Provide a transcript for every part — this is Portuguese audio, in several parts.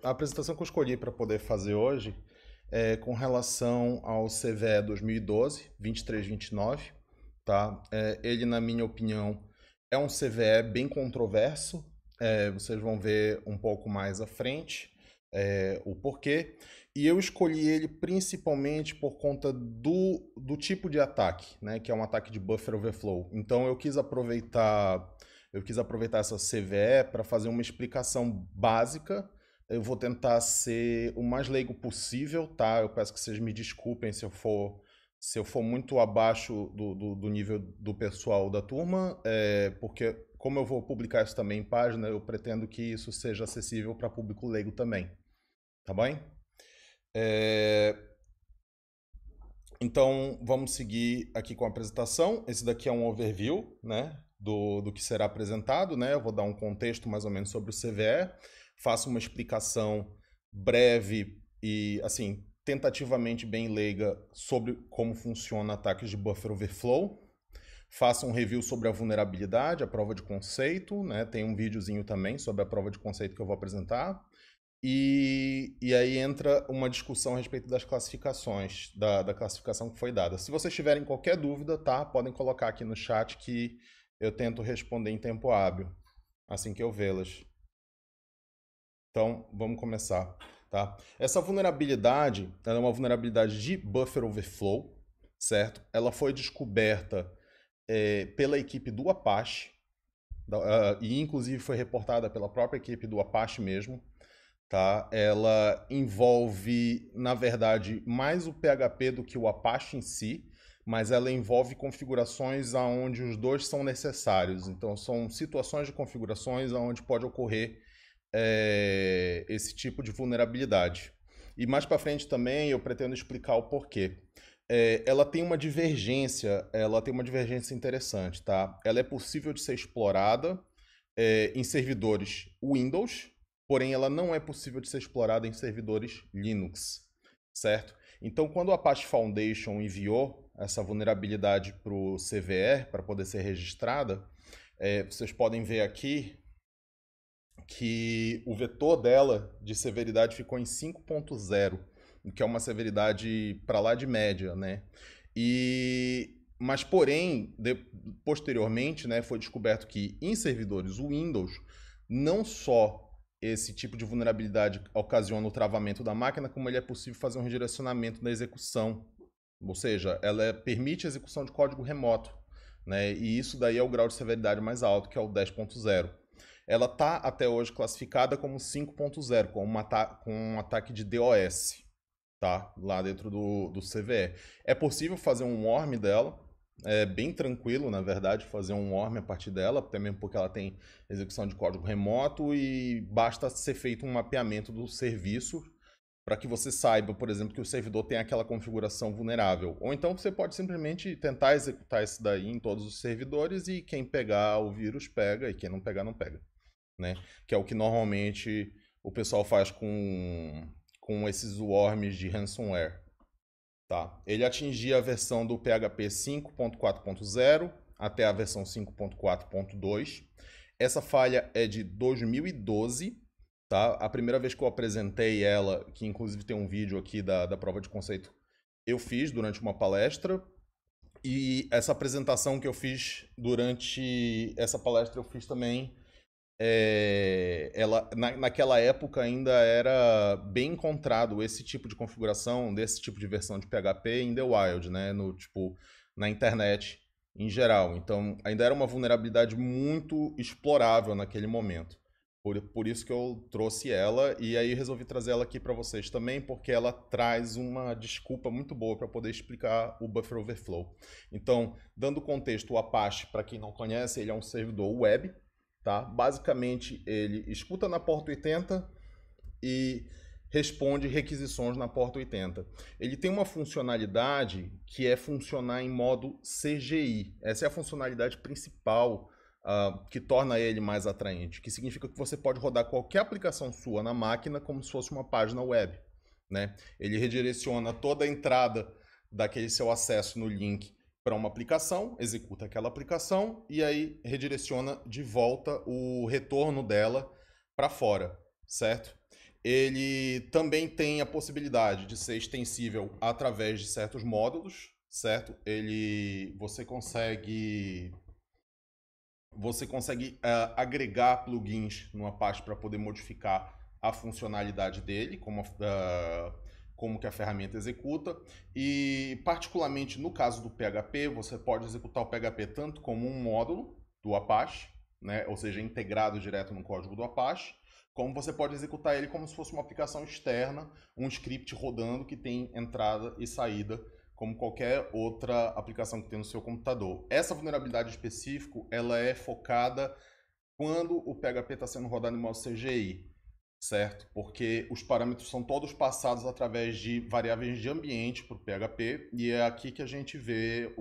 a apresentação que eu escolhi para poder fazer hoje é com relação ao CVE 2012, 2329, tá? Ele, na minha opinião, é um CVE bem controverso. Vocês vão ver um pouco mais à frente o porquê. E eu escolhi ele principalmente por conta do tipo de ataque, né? Que é um ataque de buffer overflow. Então eu quis aproveitar essa CVE para fazer uma explicação básica. Eu vou tentar ser o mais leigo possível, tá? Eu peço que vocês me desculpem se eu for muito abaixo do nível do pessoal da turma, porque como eu vou publicar isso também em página, eu pretendo que isso seja acessível para público leigo também, tá bem? Então, vamos seguir aqui com a apresentação. Esse daqui é um overview, né, do que será apresentado, né? Eu vou dar um contexto mais ou menos sobre o CVE, faço uma explicação breve e, assim, tentativamente bem leiga sobre como funciona ataques de buffer overflow. Faço um review sobre a vulnerabilidade, a prova de conceito, né? Tem um videozinho também sobre a prova de conceito que eu vou apresentar. E aí entra uma discussão a respeito das classificações, da classificação que foi dada. Se vocês tiverem qualquer dúvida, tá? Podem colocar aqui no chat que eu tento responder em tempo hábil, assim que eu vê-las. Então, vamos começar, tá? Essa vulnerabilidade, ela é uma vulnerabilidade de buffer overflow, certo? Ela foi descoberta pela equipe do Apache, e inclusive foi reportada pela própria equipe do Apache mesmo, tá? Ela envolve, na verdade, mais o PHP do que o Apache em si, mas ela envolve configurações onde os dois são necessários. Então, são situações de configurações onde pode ocorrer esse tipo de vulnerabilidade. E mais para frente também eu pretendo explicar o porquê. Ela tem uma divergência interessante, tá? Ela é possível de ser explorada em servidores Windows, porém ela não é possível de ser explorada em servidores Linux, certo? Então, quando o Apache Foundation enviou essa vulnerabilidade para o CVE, para poder ser registrada, vocês podem ver aqui que o vetor dela de severidade ficou em 5.0, que é uma severidade para lá de média, né? Mas, porém, posteriormente, né, foi descoberto que em servidores Windows, não só esse tipo de vulnerabilidade ocasiona o travamento da máquina, como ele é possível fazer um redirecionamento da execução. Ou seja, ela permite a execução de código remoto, né? E isso daí é o grau de severidade mais alto, que é o 10.0. Ela está até hoje classificada como 5.0, com um ataque de DOS, tá? Lá dentro do CVE. É possível fazer um worm dela, é bem tranquilo, na verdade, fazer um worm a partir dela, até mesmo porque ela tem execução de código remoto e basta ser feito um mapeamento do serviço para que você saiba, por exemplo, que o servidor tem aquela configuração vulnerável. Ou então você pode simplesmente tentar executar isso daí em todos os servidores e quem pegar o vírus pega e quem não pegar não pega, né? Que é o que normalmente o pessoal faz com esses worms de ransomware. Tá. Ele atingia a versão do PHP 5.4.0 até a versão 5.4.2. Essa falha é de 2012. Tá? A primeira vez que eu apresentei ela, que inclusive tem um vídeo aqui da prova de conceito, eu fiz durante uma palestra. E essa apresentação que eu fiz durante essa palestra eu fiz também naquela época ainda era bem encontrado esse tipo de configuração, desse tipo de versão de PHP em the wild, né? Na internet em geral. Então, ainda era uma vulnerabilidade muito explorável naquele momento. Por isso que eu trouxe ela e aí resolvi trazer ela aqui para vocês também, porque ela traz uma desculpa muito boa para poder explicar o buffer overflow. Então, dando contexto, o Apache, para quem não conhece, ele é um servidor web. Tá? Basicamente, ele escuta na porta 80 e responde requisições na porta 80. Ele tem uma funcionalidade que é funcionar em modo CGI. Essa é a funcionalidade principal que torna ele mais atraente, que significa que você pode rodar qualquer aplicação sua na máquina como se fosse uma página web, né? Ele redireciona toda a entrada daquele seu acesso no link para uma aplicação, executa aquela aplicação e aí redireciona de volta o retorno dela para fora, certo? Ele também tem a possibilidade de ser extensível através de certos módulos, certo? Você consegue agregar plugins no Apache para poder modificar a funcionalidade dele, como que a ferramenta executa. E, particularmente no caso do PHP, você pode executar o PHP tanto como um módulo do Apache, né? Ou seja, integrado direto no código do Apache, como você pode executar ele como se fosse uma aplicação externa, um script rodando que tem entrada e saída, como qualquer outra aplicação que tem no seu computador. Essa vulnerabilidade específica, ela é focada quando o PHP está sendo rodado em modo CGI, certo? Porque os parâmetros são todos passados através de variáveis de ambiente para o PHP, e é aqui que a gente vê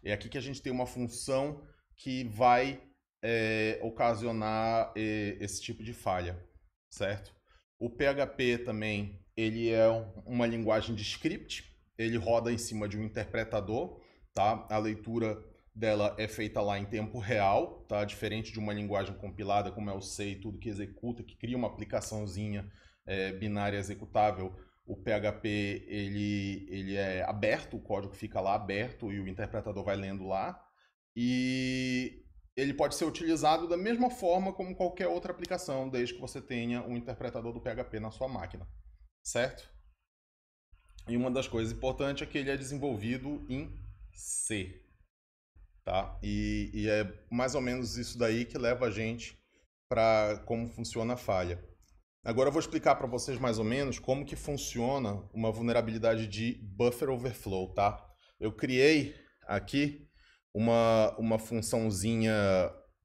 É aqui que a gente tem uma função que vai ocasionar esse tipo de falha, certo? O PHP também, ele é uma linguagem de script, ele roda em cima de um interpretador, tá? A leitura dela é feita lá em tempo real, tá? Diferente de uma linguagem compilada como é o C e tudo que executa, que cria uma aplicaçãozinha binária executável. O PHP ele é aberto, o código fica lá aberto e o interpretador vai lendo lá. E ele pode ser utilizado da mesma forma como qualquer outra aplicação, desde que você tenha um interpretador do PHP na sua máquina, certo? E uma das coisas importantes é que ele é desenvolvido em C, tá? E é mais ou menos isso daí que leva a gente para como funciona a falha. Agora eu vou explicar para vocês mais ou menos como que funciona uma vulnerabilidade de buffer overflow, tá? Eu criei aqui uma funçãozinha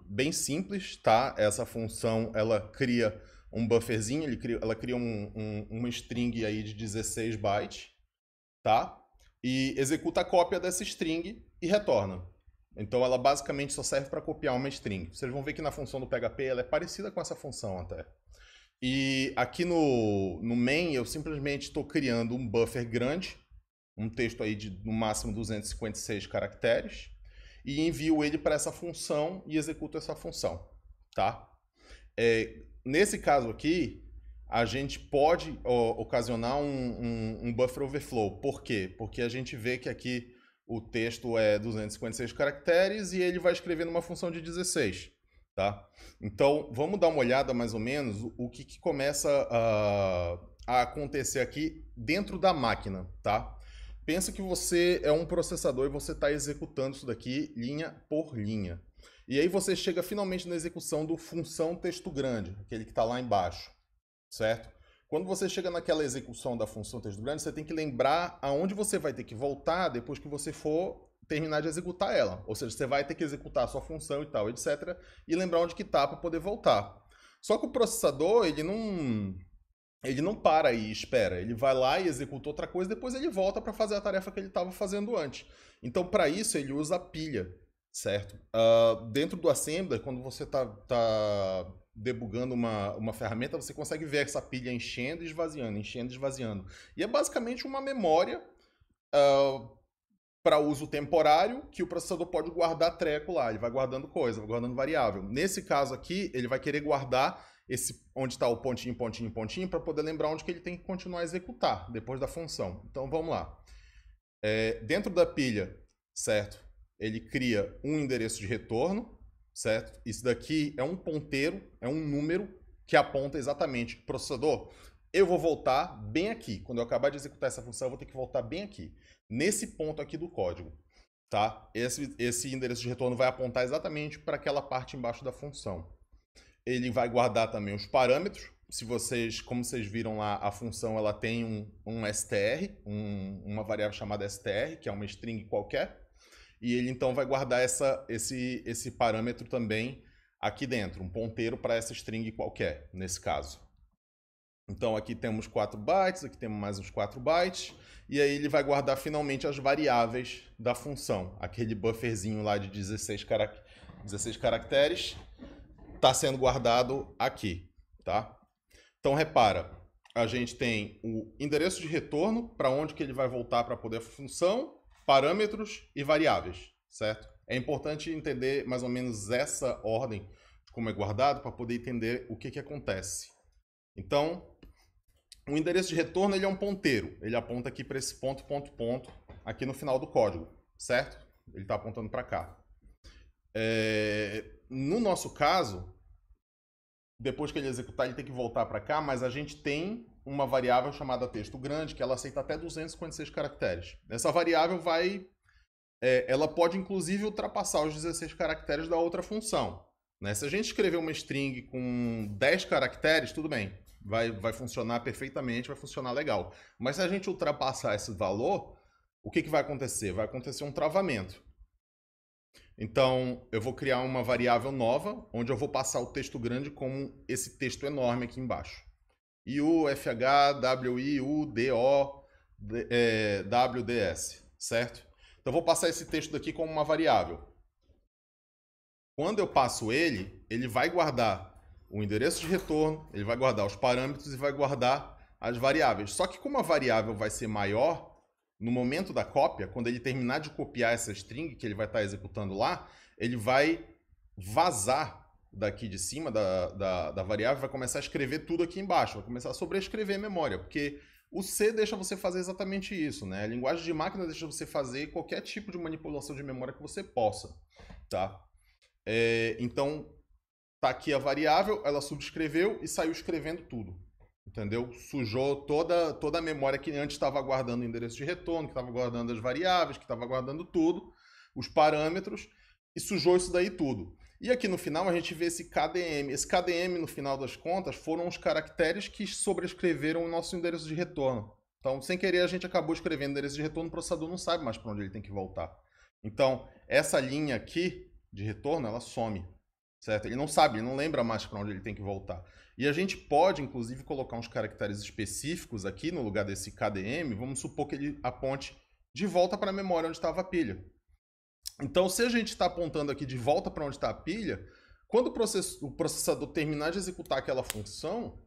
bem simples, tá? Essa função, ela cria um bufferzinho, ela cria uma string aí de 16 bytes, tá? E executa a cópia dessa string e retorna. Então ela basicamente só serve para copiar uma string. Vocês vão ver que na função do PHP ela é parecida com essa função até. E aqui no main eu simplesmente estou criando um buffer grande, um texto aí de no máximo 256 caracteres, e envio ele para essa função e executo essa função, tá? Nesse caso aqui, a gente pode ocasionar um buffer overflow. Por quê? Porque a gente vê que aqui o texto é 256 caracteres e ele vai escrever numa função de 16. Tá? Então, vamos dar uma olhada mais ou menos o que começa a acontecer aqui dentro da máquina. Tá? Pensa que você é um processador e você está executando isso daqui linha por linha. E aí você chega finalmente na execução do função texto grande, aquele que está lá embaixo, certo? Quando você chega naquela execução da função texto grande, você tem que lembrar aonde você vai ter que voltar depois que você for terminar de executar ela. Ou seja, você vai ter que executar a sua função e tal, etc. E lembrar onde que está para poder voltar. Só que o processador, ele não para e espera. Ele vai lá e executa outra coisa, depois ele volta para fazer a tarefa que ele estava fazendo antes. Então, para isso, ele usa a pilha, certo? Dentro do Assembler, quando você está debugando uma ferramenta, você consegue ver essa pilha enchendo e esvaziando, enchendo e esvaziando. E é basicamente uma memória para uso temporário que o processador pode guardar treco lá. Ele vai guardando coisa, vai guardando variável. Nesse caso aqui, ele vai querer guardar onde está o pontinho, pontinho, pontinho, para poder lembrar onde que ele tem que continuar a executar depois da função. Então vamos lá. Dentro da pilha, certo? Ele cria um endereço de retorno, certo? Isso daqui é um ponteiro, é um número que aponta exatamente o processador. Eu vou voltar bem aqui. Quando eu acabar de executar essa função, eu vou ter que voltar bem aqui. Nesse ponto aqui do código, tá? Esse endereço de retorno vai apontar exatamente para aquela parte embaixo da função. Ele vai guardar também os parâmetros. Como vocês viram lá, a função ela tem um str, uma variável chamada str, que é uma string qualquer. E ele então vai guardar esse parâmetro também aqui dentro, um ponteiro para essa string qualquer, nesse caso. Então aqui temos 4 bytes, aqui temos mais uns 4 bytes, e aí ele vai guardar finalmente as variáveis da função. Aquele bufferzinho lá de 16 caracteres está sendo guardado aqui, tá? Então repara, a gente tem o endereço de retorno, para onde que ele vai voltar para poder a função, parâmetros e variáveis, certo? É importante entender mais ou menos essa ordem de como é guardado para poder entender o que acontece. Então, o endereço de retorno ele é um ponteiro. Ele aponta aqui para esse ponto, ponto, ponto, aqui no final do código, certo? Ele está apontando para cá. No nosso caso, depois que ele executar, ele tem que voltar para cá, mas a gente tem uma variável chamada texto grande, que ela aceita até 256 caracteres. Essa variável ela pode inclusive ultrapassar os 16 caracteres da outra função. Né? Se a gente escrever uma string com 10 caracteres, tudo bem. Vai funcionar perfeitamente, vai funcionar legal. Mas se a gente ultrapassar esse valor, o que vai acontecer? Vai acontecer um travamento. Então, eu vou criar uma variável nova, onde eu vou passar o texto grande como esse texto enorme aqui embaixo. IUFHWIUDO WDS, certo? Então, eu vou passar esse texto daqui como uma variável. Quando eu passo ele vai guardar o endereço de retorno, ele vai guardar os parâmetros e vai guardar as variáveis. Só que como a variável vai ser maior, no momento da cópia, quando ele terminar de copiar essa string que ele vai estar executando lá, ele vai vazar daqui de cima da variável, vai começar a escrever tudo aqui embaixo, vai começar a sobrescrever memória, porque o C deixa você fazer exatamente isso, né? A linguagem de máquina deixa você fazer qualquer tipo de manipulação de memória que você possa, tá? Então, tá aqui a variável, ela subscreveu e saiu escrevendo tudo. Entendeu? Sujou toda a memória que antes estava guardando o endereço de retorno, que estava guardando as variáveis, que estava guardando tudo, os parâmetros, e sujou isso daí tudo. E aqui no final a gente vê esse KDM. Esse KDM, no final das contas, foram os caracteres que sobrescreveram o nosso endereço de retorno. Então, sem querer, a gente acabou escrevendo o endereço de retorno, o processador não sabe mais para onde ele tem que voltar. Então, essa linha aqui de retorno, ela some. Certo? Ele não sabe, ele não lembra mais para onde ele tem que voltar. E a gente pode, inclusive, colocar uns caracteres específicos aqui no lugar desse KDM. Vamos supor que ele aponte de volta para a memória onde estava a pilha. Então, se a gente está apontando aqui de volta para onde está a pilha, quando o processador terminar de executar aquela função,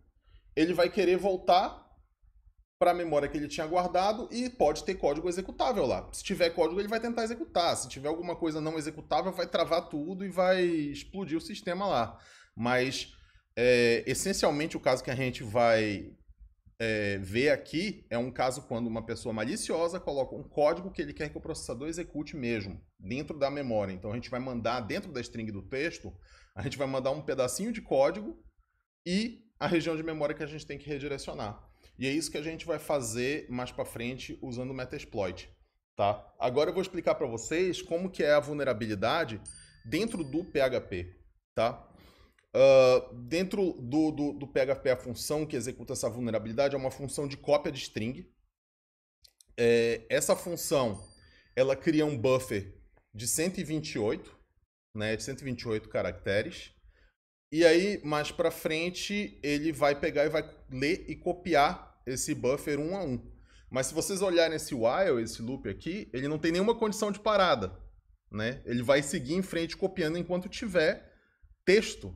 ele vai querer voltar para a memória que ele tinha guardado e pode ter código executável lá. Se tiver código, ele vai tentar executar. Se tiver alguma coisa não executável, vai travar tudo e vai explodir o sistema lá. Mas, essencialmente, o caso que a gente vai ver aqui é um caso quando uma pessoa maliciosa coloca um código que ele quer que o processador execute mesmo, dentro da memória. Então, a gente vai mandar, dentro da string do texto, a gente vai mandar um pedacinho de código e a região de memória que a gente tem que redirecionar. E é isso que a gente vai fazer mais para frente usando o Metasploit, tá? Agora eu vou explicar para vocês como que é a vulnerabilidade dentro do PHP, tá? Dentro do PHP, a função que executa essa vulnerabilidade é uma função de cópia de string. Essa função, ela cria um buffer de 128, né, de 128 caracteres. E aí, mais para frente, ele vai pegar e vai ler e copiar esse buffer um a um. Mas se vocês olharem esse while, esse loop aqui, ele não tem nenhuma condição de parada, né? Ele vai seguir em frente copiando enquanto tiver texto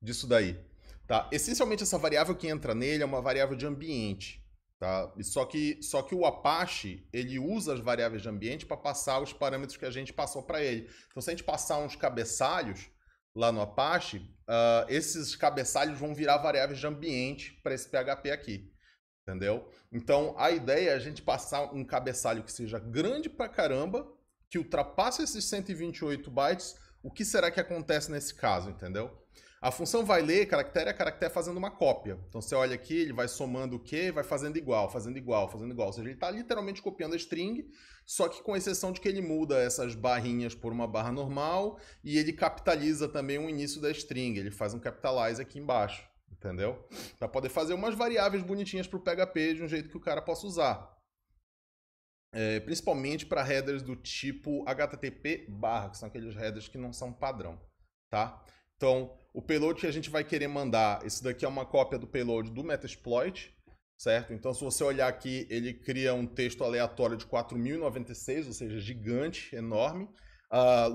disso daí, tá? Essencialmente, essa variável que entra nele é uma variável de ambiente, tá? Só que o Apache, ele usa as variáveis de ambiente para passar os parâmetros que a gente passou para ele. Então, se a gente passar uns cabeçalhos lá no Apache, esses cabeçalhos vão virar variáveis de ambiente para esse PHP aqui, entendeu? Então, a ideia é a gente passar um cabeçalho que seja grande pra caramba, que ultrapasse esses 128 bytes. O que será que acontece nesse caso, entendeu? A função vai ler caractere a caractere fazendo uma cópia. Então, você olha aqui, ele vai somando o quê? Vai fazendo igual, fazendo igual, fazendo igual. Ou seja, ele está literalmente copiando a string, só que com exceção de que ele muda essas barrinhas por uma barra normal e ele capitaliza também o início da string. Ele faz um capitalize aqui embaixo, entendeu? Para poder fazer umas variáveis bonitinhas para o PHP de um jeito que o cara possa usar. Principalmente para headers do tipo HTTP barra, que são aqueles headers que não são padrão, tá? Então, o payload que a gente vai querer mandar, esse daqui é uma cópia do payload do Metasploit, certo? Então, se você olhar aqui, ele cria um texto aleatório de 4096, ou seja, gigante, enorme.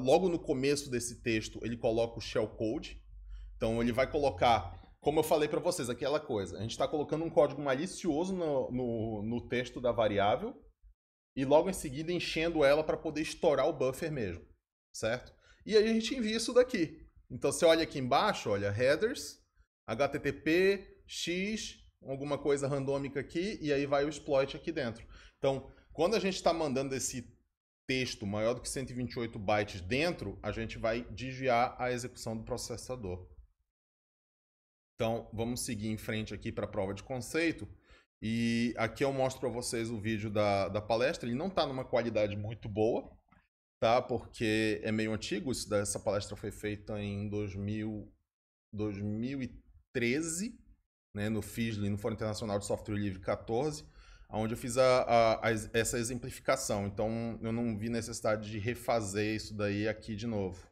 Logo no começo desse texto, ele coloca o shellcode. Então, ele vai colocar, como eu falei para vocês, aquela coisa. A gente está colocando um código malicioso no texto da variável e logo em seguida enchendo ela para poder estourar o buffer mesmo, certo? E aí a gente envia isso daqui. Então, você olha aqui embaixo, olha, headers, HTTP, X, alguma coisa randômica aqui, e aí vai o exploit aqui dentro. Então, quando a gente está mandando esse texto maior do que 128 bytes dentro, a gente vai desviar a execução do processador. Então, vamos seguir em frente aqui para a prova de conceito. E aqui eu mostro para vocês o vídeo da palestra. Ele não está numa qualidade muito boa, tá? Porque é meio antigo. Essa palestra foi feita em 2013, né, no FISLI, no Fórum Internacional de Software Livre 14, onde eu fiz essa exemplificação. Então, eu não vi necessidade de refazer isso daí aqui de novo.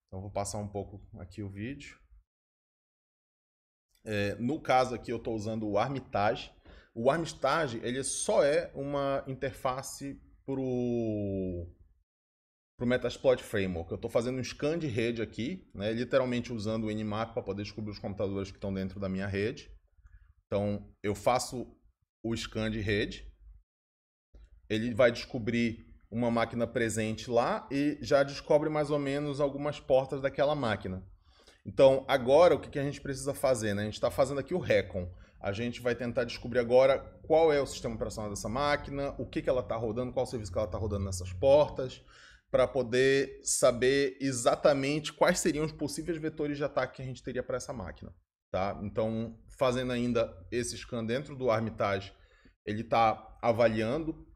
Então, vou passar um pouco aqui o vídeo. No caso aqui, eu estou usando o Armitage. O Armitage, ele só é uma interface para o Metasploit Framework. Eu estou fazendo um scan de rede aqui, né, literalmente usando o Nmap para poder descobrir os computadores que estão dentro da minha rede. Então, eu faço o scan de rede, ele vai descobrir uma máquina presente lá e já descobre mais ou menos algumas portas daquela máquina. Então, agora, o que a gente precisa fazer? Né? A gente está fazendo aqui o Recon. A gente vai tentar descobrir agora qual é o sistema operacional dessa máquina, o que ela está rodando, qual o serviço que ela está rodando nessas portas, para poder saber exatamente quais seriam os possíveis vetores de ataque que a gente teria para essa máquina. Tá? Então, fazendo ainda esse scan dentro do Armitage, ele está avaliando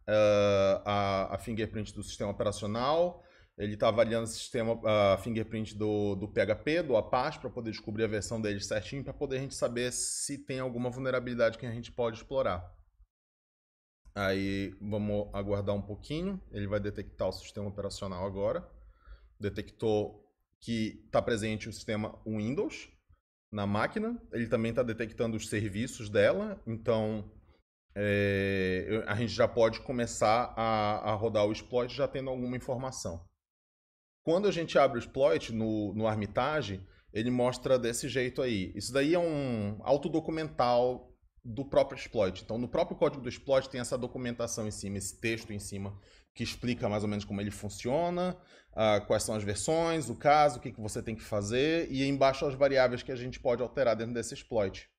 a fingerprint do sistema operacional, ele está avaliando o sistema fingerprint do PHP, do Apache, para poder descobrir a versão dele certinho, para poder a gente saber se tem alguma vulnerabilidade que a gente pode explorar. Aí vamos aguardar um pouquinho, ele vai detectar o sistema operacional agora. Detectou que está presente o sistema Windows na máquina, ele também está detectando os serviços dela, então a gente já pode começar a rodar o exploit já tendo alguma informação. Quando a gente abre o exploit no Armitage, ele mostra desse jeito aí. Isso daí é um autodocumental do próprio exploit. Então, no próprio código do exploit tem essa documentação em cima, esse texto em cima, que explica mais ou menos como ele funciona, quais são as versões, o caso, o que você tem que fazer, e embaixo as variáveis que a gente pode alterar dentro desse exploit.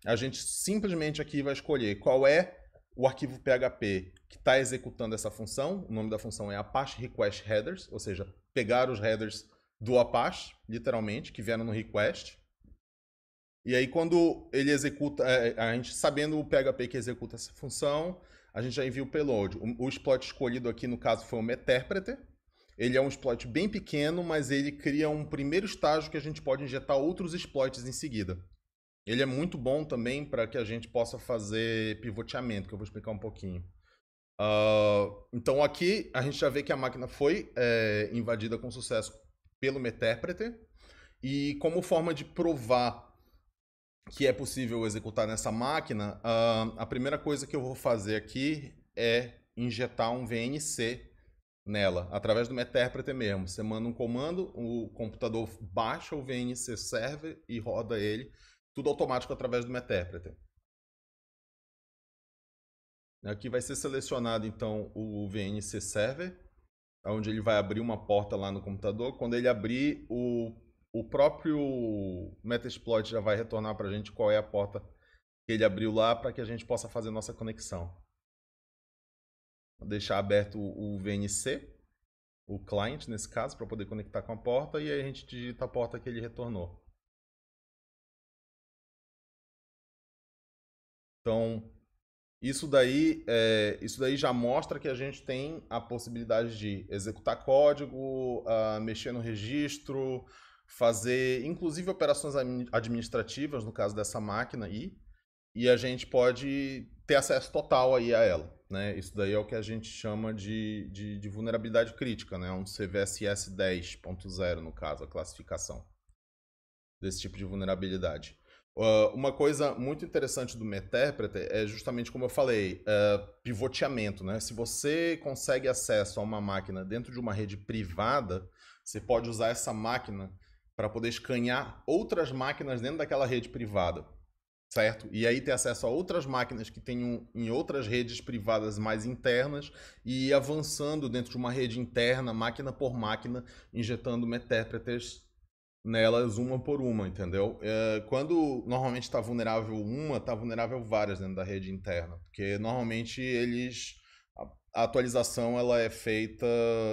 A gente simplesmente aqui vai escolher qual é o arquivo PHP que está executando essa função. O nome da função é Apache Request Headers, ou seja, pegar os headers do Apache, literalmente, que vieram no request. E aí, quando ele executa, a gente sabendo o PHP que executa essa função, a gente já envia o payload. O exploit escolhido aqui, no caso, foi o Meterpreter. Ele é um exploit bem pequeno, mas ele cria um primeiro estágio que a gente pode injetar outros exploits em seguida. Ele é muito bom também para que a gente possa fazer pivoteamento, que eu vou explicar um pouquinho. Então aqui a gente já vê que a máquina foi invadida com sucesso pelo Meterpreter. E como forma de provar que é possível executar nessa máquina, a primeira coisa que eu vou fazer aqui é injetar um VNC nela, através do Meterpreter mesmo. Você manda um comando, o computador baixa o VNC Server e roda ele, tudo automático através do Meterpreter. Aqui vai ser selecionado então o VNC Server, onde ele vai abrir uma porta lá no computador. Quando ele abrir, o próprio Metasploit já vai retornar para a gente qual é a porta que ele abriu lá para que a gente possa fazer nossa conexão. Vou deixar aberto o VNC, o client nesse caso, para poder conectar com a porta, e aí a gente digita a porta que ele retornou. Então, isso daí já mostra que a gente tem a possibilidade de executar código, mexer no registro, fazer inclusive operações administrativas, no caso dessa máquina aí, e a gente pode ter acesso total aí a ela. Né? Isso daí é o que a gente chama de vulnerabilidade crítica, né? Um CVSS 10.0, no caso, a classificação desse tipo de vulnerabilidade. Uma coisa muito interessante do Meterpreter é justamente como eu falei, pivoteamento. Né? Se você consegue acesso a uma máquina dentro de uma rede privada, você pode usar essa máquina para poder escanear outras máquinas dentro daquela rede privada, certo? E aí ter acesso a outras máquinas que tenham em outras redes privadas mais internas e ir avançando dentro de uma rede interna, máquina por máquina, injetando Meterpreters nelas uma por uma, entendeu? Quando normalmente está vulnerável uma, está vulnerável várias dentro da rede interna, porque normalmente a atualização ela é feita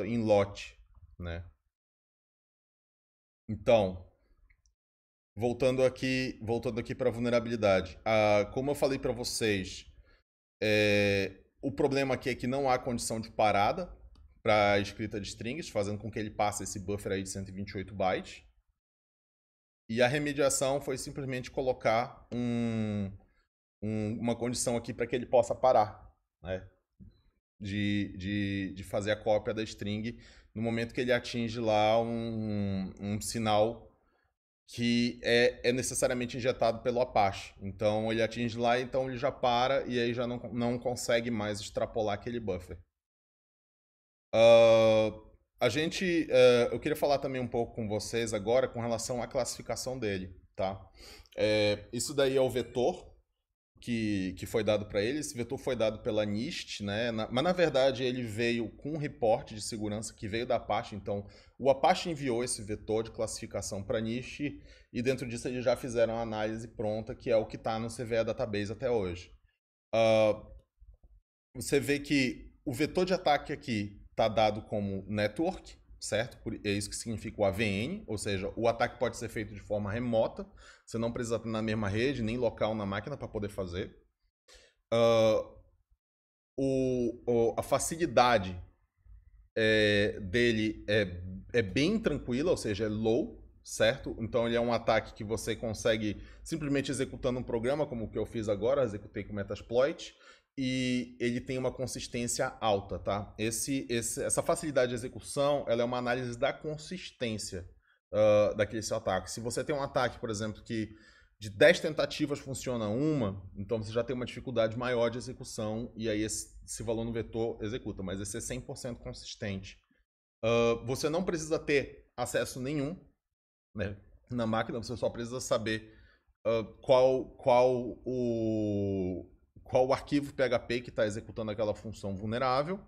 em lote, né? Então, voltando aqui para a vulnerabilidade. Como eu falei para vocês, o problema aqui é que não há condição de parada para a escrita de strings, fazendo com que ele passe esse buffer aí de 128 bytes. E a remediação foi simplesmente colocar uma condição aqui para que ele possa parar, né? De fazer a cópia da string no momento que ele atinge lá um sinal que é necessariamente injetado pelo Apache. Então ele atinge lá, então ele já para e aí já não consegue mais extrapolar aquele buffer. Eu queria falar também um pouco com vocês agora com relação à classificação dele, tá? Isso daí é o vetor que foi dado para ele. Esse vetor foi dado pela NIST, né? Mas na verdade ele veio com um reporte de segurança que veio da Apache. Então o Apache enviou esse vetor de classificação para a NIST e dentro disso eles já fizeram a análise pronta, que é o que está no CVE Database até hoje. Você vê que o vetor de ataque aqui está dado como network, certo? É isso que significa o AVN, ou seja, o ataque pode ser feito de forma remota, você não precisa estar na mesma rede, nem local na máquina para poder fazer. A facilidade dele é bem tranquila, ou seja, é low, certo? Então ele é um ataque que você consegue simplesmente executando um programa, como o que eu fiz agora, executei com Metasploit, e ele tem uma consistência alta, tá? Essa facilidade de execução, ela é uma análise da consistência daquele seu ataque. Se você tem um ataque, por exemplo, que de 10 tentativas funciona uma, então você já tem uma dificuldade maior de execução e aí esse valor no vetor executa, mas esse é 100% consistente. Você não precisa ter acesso nenhum, né, na máquina, você só precisa saber qual o arquivo PHP que está executando aquela função vulnerável.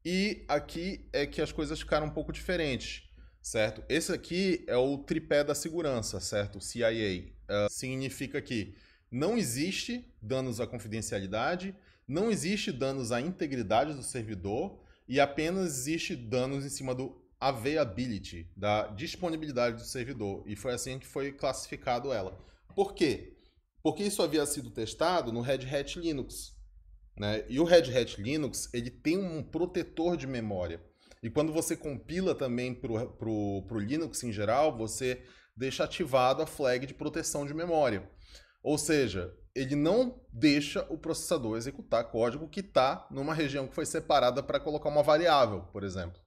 E aqui é que as coisas ficaram um pouco diferentes, certo? Esse aqui é o tripé da segurança, certo? O CIA. Significa que não existe danos à confidencialidade, não existe danos à integridade do servidor e apenas existe danos em cima do availability, da disponibilidade do servidor. E foi assim que foi classificado ela. Por quê? Porque isso havia sido testado no Red Hat Linux, né? E o Red Hat Linux ele tem um protetor de memória. E quando você compila também para o Linux em geral, você deixa ativado a flag de proteção de memória. Ou seja, ele não deixa o processador executar código que está numa região que foi separada para colocar uma variável, por exemplo,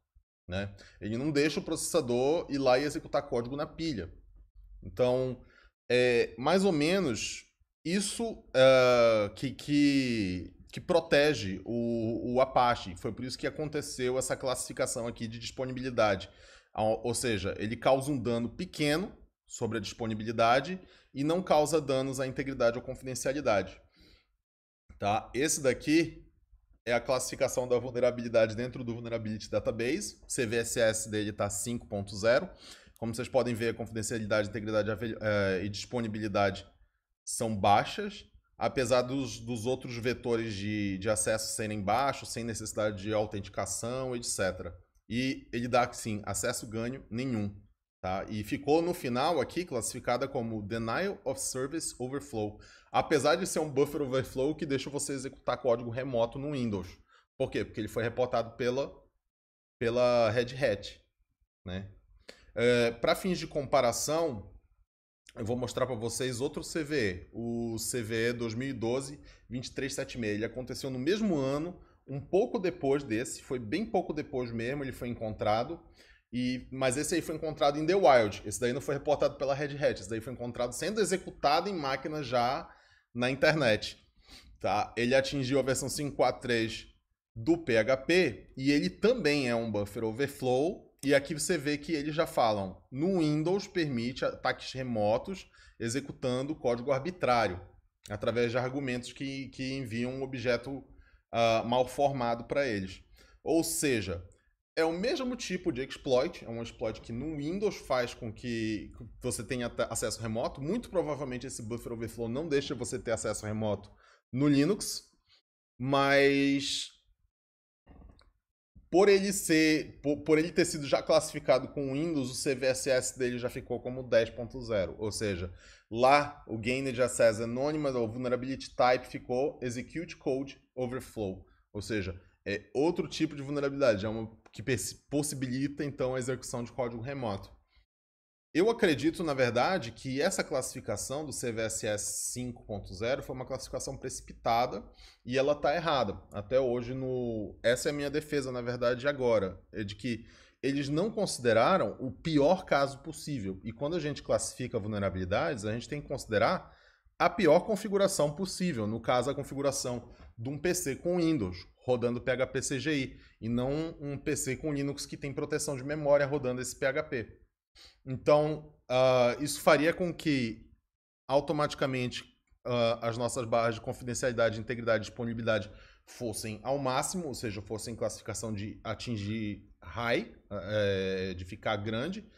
né? Ele não deixa o processador ir lá e executar código na pilha. Então, mais ou menos isso que protege o Apache. Foi por isso que aconteceu essa classificação aqui de disponibilidade. Ou seja, ele causa um dano pequeno sobre a disponibilidade e não causa danos à integridade ou confidencialidade. Tá? Esse daqui é a classificação da vulnerabilidade dentro do Vulnerability Database. O CVSS dele está 5.0. Como vocês podem ver, a confidencialidade, integridade e disponibilidade são baixas, apesar dos outros vetores de acesso serem baixos, sem necessidade de autenticação, etc. E ele dá, sim, acesso ganho nenhum. Tá? E ficou no final aqui classificada como Denial of Service Overflow, apesar de ser um buffer overflow que deixa você executar código remoto no Windows. Por quê? Porque ele foi reportado pela Red Hat. Né? Para fins de comparação, eu vou mostrar para vocês outro CVE, o CVE 2012-2376. Ele aconteceu no mesmo ano, um pouco depois desse, foi bem pouco depois mesmo, ele foi encontrado. Mas esse aí foi encontrado em The Wild. Esse daí não foi reportado pela Red Hat. Esse daí foi encontrado sendo executado em máquinas já na internet. Tá? Ele atingiu a versão 5.4.3 do PHP e ele também é um buffer overflow. E aqui você vê que eles já falam, no Windows permite ataques remotos executando código arbitrário, através de argumentos que enviam um objeto mal formado para eles. Ou seja, É o mesmo tipo de exploit, é um exploit que no Windows faz com que você tenha acesso remoto. Muito provavelmente esse buffer overflow não deixa você ter acesso remoto no Linux, mas por ele ter sido já classificado com Windows, o CVSS dele já ficou como 10.0, ou seja, lá o Gained Access Anonymous, ou Vulnerability Type, ficou Execute Code Overflow, ou seja, é outro tipo de vulnerabilidade, é uma que possibilita então a execução de código remoto. Eu acredito, na verdade, que essa classificação do CVSS 5.0 foi uma classificação precipitada e ela está errada. Até hoje, essa é a minha defesa, na verdade, agora. É de que eles não consideraram o pior caso possível. E quando a gente classifica vulnerabilidades, a gente tem que considerar a pior configuração possível. No caso, a configuração de um PC com Windows rodando PHP CGI e não um PC com Linux que tem proteção de memória rodando esse PHP. Então, isso faria com que automaticamente as nossas barras de confidencialidade, integridade e disponibilidade fossem ao máximo, ou seja, fossem classificação de atingir high, de ficar grande,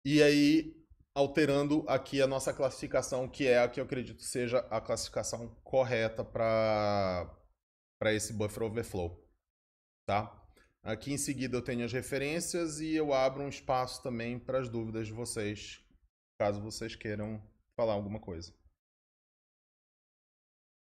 e aí alterando aqui a nossa classificação, que é a que eu acredito seja a classificação correta para esse buffer overflow, tá? Aqui em seguida eu tenho as referências e eu abro um espaço também para as dúvidas de vocês, caso vocês queiram falar alguma coisa.